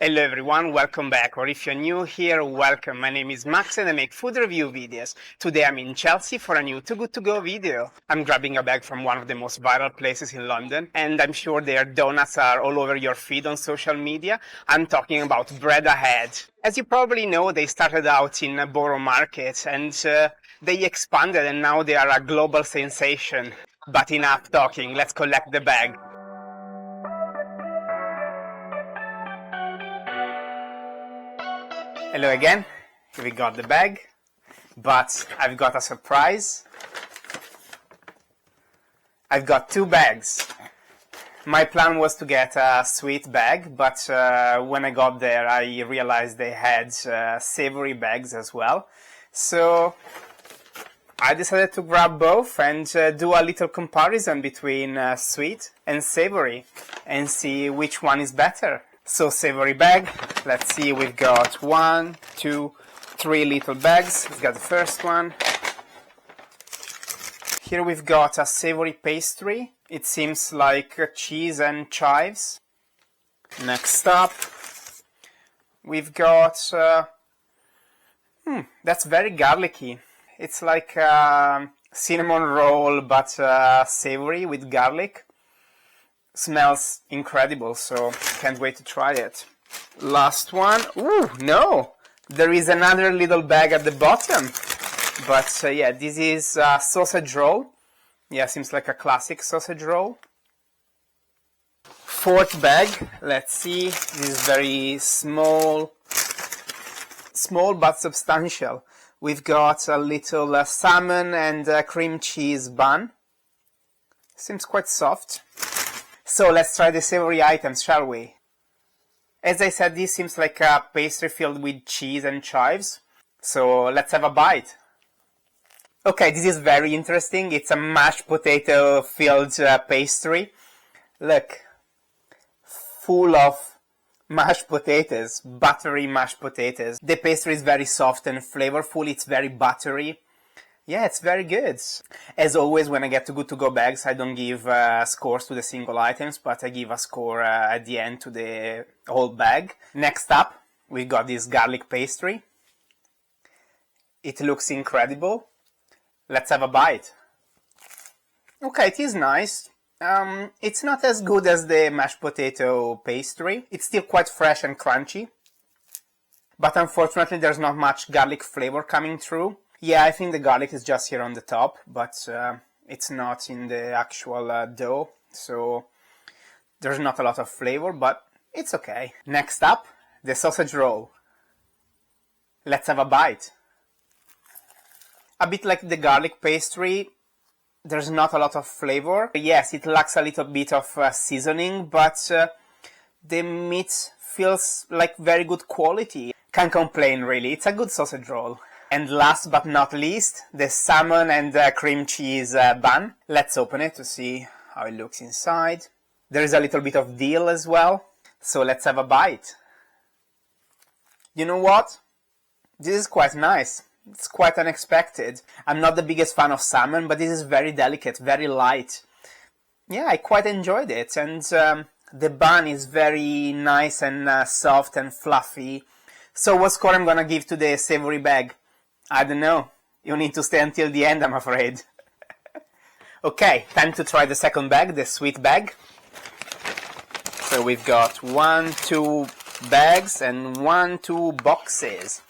Hello everyone, welcome back, or if you're new here, welcome. My name is Max and I make food review videos. Today I'm in Chelsea for a new Too Good To Go video. I'm grabbing a bag from one of the most viral places in London, and I'm sure their donuts are all over your feed on social media. I'm talking about Bread Ahead. As you probably know, they started out in Borough Market and they expanded and now they are a global sensation. But enough talking, let's collect the bag. Hello again, we got the bag, but I've got a surprise. I've got two bags. My plan was to get a sweet bag, but when I got there I realized they had savory bags as well. So I decided to grab both and do a little comparison between sweet and savory and see which one is better. So savory bag, let's see, we've got 1, 2, 3 little bags. We've got the first one. Here we've got a savory pastry. It seems like cheese and chives. Next up, we've got, that's very garlicky. It's like a cinnamon roll but savory with garlic. Smells incredible, so can't wait to try it. Last one. Ooh, no! There is another little bag at the bottom. But yeah, this is a sausage roll. Yeah, seems like a classic sausage roll. Fourth bag. Let's see. This is very small but substantial. We've got a little salmon and cream cheese bun. Seems quite soft. So let's try the savory items, shall we? As I said, this seems like a pastry filled with cheese and chives. So let's have a bite. Okay, this is very interesting. It's a mashed potato filled pastry. Look, full of mashed potatoes, buttery mashed potatoes. The pastry is very soft and flavorful. It's very buttery. Yeah, it's very good. As always, when I get Too Good To Go bags, I don't give scores to the single items, but I give a score at the end to the whole bag. Next up, we got this garlic pastry. It looks incredible. Let's have a bite. Okay, it is nice. It's not as good as the mashed potato pastry. It's still quite fresh and crunchy. But unfortunately, there's not much garlic flavor coming through. Yeah, I think the garlic is just here on the top, but it's not in the actual dough, so there's not a lot of flavor, but it's okay. Next up, the sausage roll. Let's have a bite. A bit like the garlic pastry, there's not a lot of flavor. Yes, it lacks a little bit of seasoning, but the meat feels like very good quality. Can't complain, really. It's a good sausage roll. And last but not least, the salmon and cream cheese bun. Let's open it to see how it looks inside. There is a little bit of dill as well, so let's have a bite. You know what? This is quite nice. It's quite unexpected. I'm not the biggest fan of salmon, but this is very delicate, very light. Yeah, I quite enjoyed it, and the bun is very nice and soft and fluffy. So what score I'm gonna give to the savory bag? I don't know. You need to stay until the end, I'm afraid. Okay, time to try the second bag, the sweet bag. So we've got 1, 2 bags and 1, 2 boxes.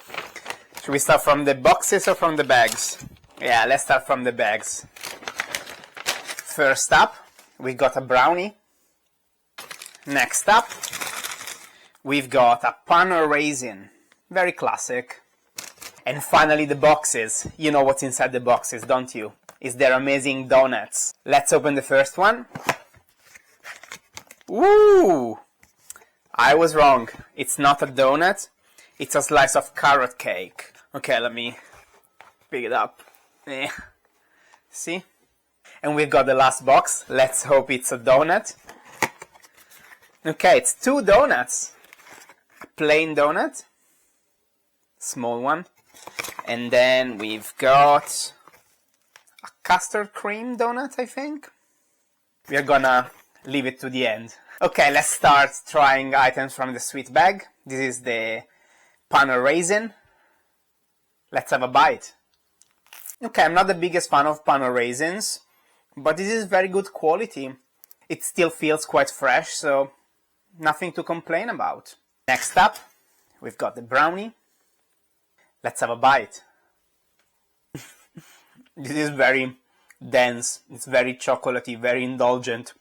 Should we start from the boxes or from the bags? Yeah, let's start from the bags. First up, we got a brownie. Next up, we've got a pan or raisin. Very classic. And finally the boxes. You know what's inside the boxes, don't you? It's their amazing donuts. Let's open the first one. Ooh! I was wrong. It's not a donut. It's a slice of carrot cake. Okay, let me pick it up. See? And we've got the last box. Let's hope it's a donut. Okay, it's 2 donuts. A plain donut. Small one. And then we've got a custard cream donut, I think. We're gonna leave it to the end. Okay, let's start trying items from the sweet bag. This is the panel raisin. Let's have a bite. Okay, I'm not the biggest fan of panel raisins, but this is very good quality. It still feels quite fresh, so nothing to complain about. Next up, we've got the brownie. Let's have a bite. This is very dense, it's very chocolatey, very indulgent.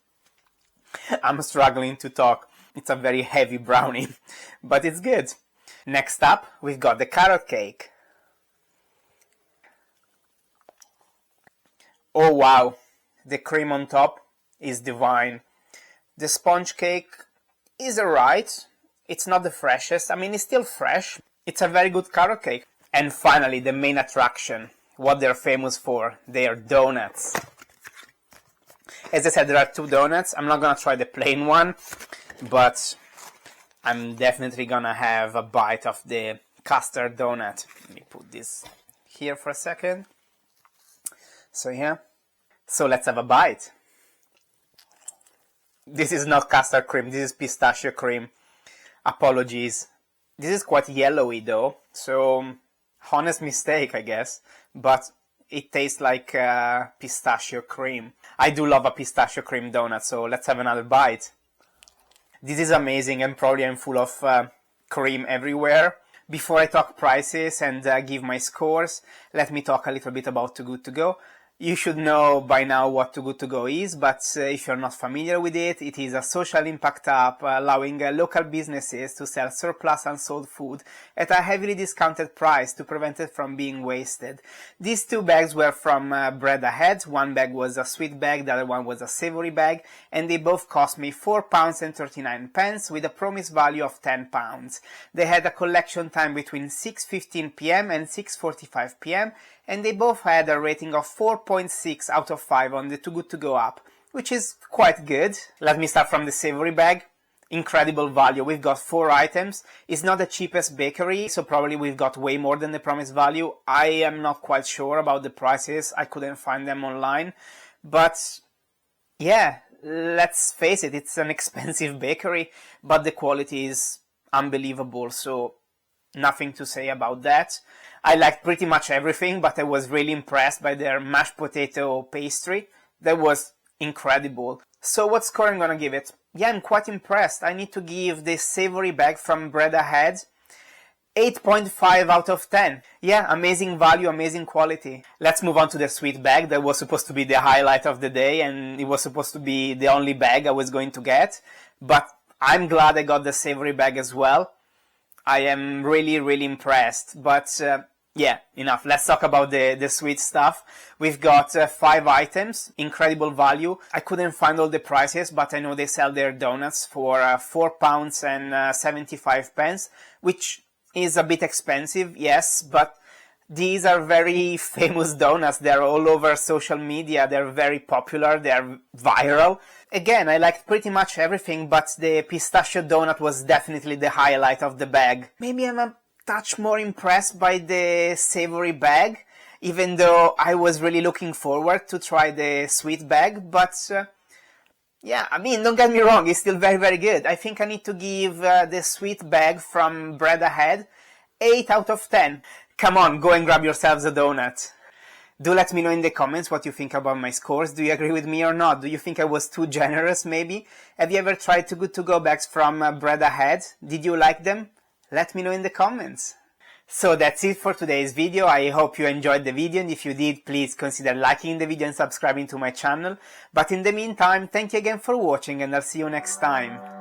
I'm struggling to talk. It's a very heavy brownie, but it's good. Next up, we've got the carrot cake. Oh wow, the cream on top is divine. The sponge cake is alright. It's not the freshest. I mean, it's still fresh. It's a very good carrot cake. And finally, the main attraction, what they're famous for, their donuts. As I said, there are two donuts. I'm not gonna try the plain one, but I'm definitely gonna have a bite of the custard donut. Let me put this here for a second. So yeah, so let's have a bite. This is not custard cream, this is pistachio cream. Apologies. This is quite yellowy though, so honest mistake I guess, but it tastes like pistachio cream. I do love a pistachio cream donut, so let's have another bite. This is amazing, and probably I'm full of cream everywhere. Before I talk prices and give my scores, let me talk a little bit about Too Good To Go. You should know by now what Too Good To Go is, but if you're not familiar with it, it is a social impact app allowing local businesses to sell surplus unsold food at a heavily discounted price to prevent it from being wasted. These two bags were from Bread Ahead. One bag was a sweet bag, the other one was a savory bag, and they both cost me £4.39 with a promise value of £10. They had a collection time between 6:15 p.m. and 6:45 p.m. and they both had a rating of 4.6 out of 5 on the Too Good To Go app, which is quite good. Let me start from the savory bag. Incredible value. We've got 4 items. It's not the cheapest bakery, so probably we've got way more than the promised value. I am not quite sure about the prices. I couldn't find them online. But yeah, let's face it, it's an expensive bakery, but the quality is unbelievable, so nothing to say about that. I liked pretty much everything, but I was really impressed by their mashed potato pastry. That was incredible. So what score I'm gonna give it? Yeah, I'm quite impressed. I need to give this savory bag from Bread Ahead 8.5 out of 10. Yeah, amazing value, amazing quality. Let's move on to the sweet bag. That was supposed to be the highlight of the day, and it was supposed to be the only bag I was going to get. But I'm glad I got the savory bag as well. I am really, really impressed. But yeah, enough. Let's talk about the sweet stuff. We've got 5 items, incredible value. I couldn't find all the prices, but I know they sell their donuts for £4.75, which is a bit expensive, yes, but these are very famous donuts. They're all over social media. They're very popular. They're viral. Again, I liked pretty much everything, but the pistachio donut was definitely the highlight of the bag. Maybe I'm a touch more impressed by the savory bag, even though I was really looking forward to try the sweet bag, but yeah, I mean, don't get me wrong, it's still very, very good. I think I need to give the sweet bag from Bread Ahead 8 out of 10. Come on, go and grab yourselves a donut. Do let me know in the comments what you think about my scores. Do you agree with me or not? Do you think I was too generous, maybe? Have you ever tried Too Good To Go bags from Bread Ahead? Did you like them? Let me know in the comments. So that's it for today's video. I hope you enjoyed the video, and if you did, please consider liking the video and subscribing to my channel. But in the meantime, thank you again for watching, and I'll see you next time.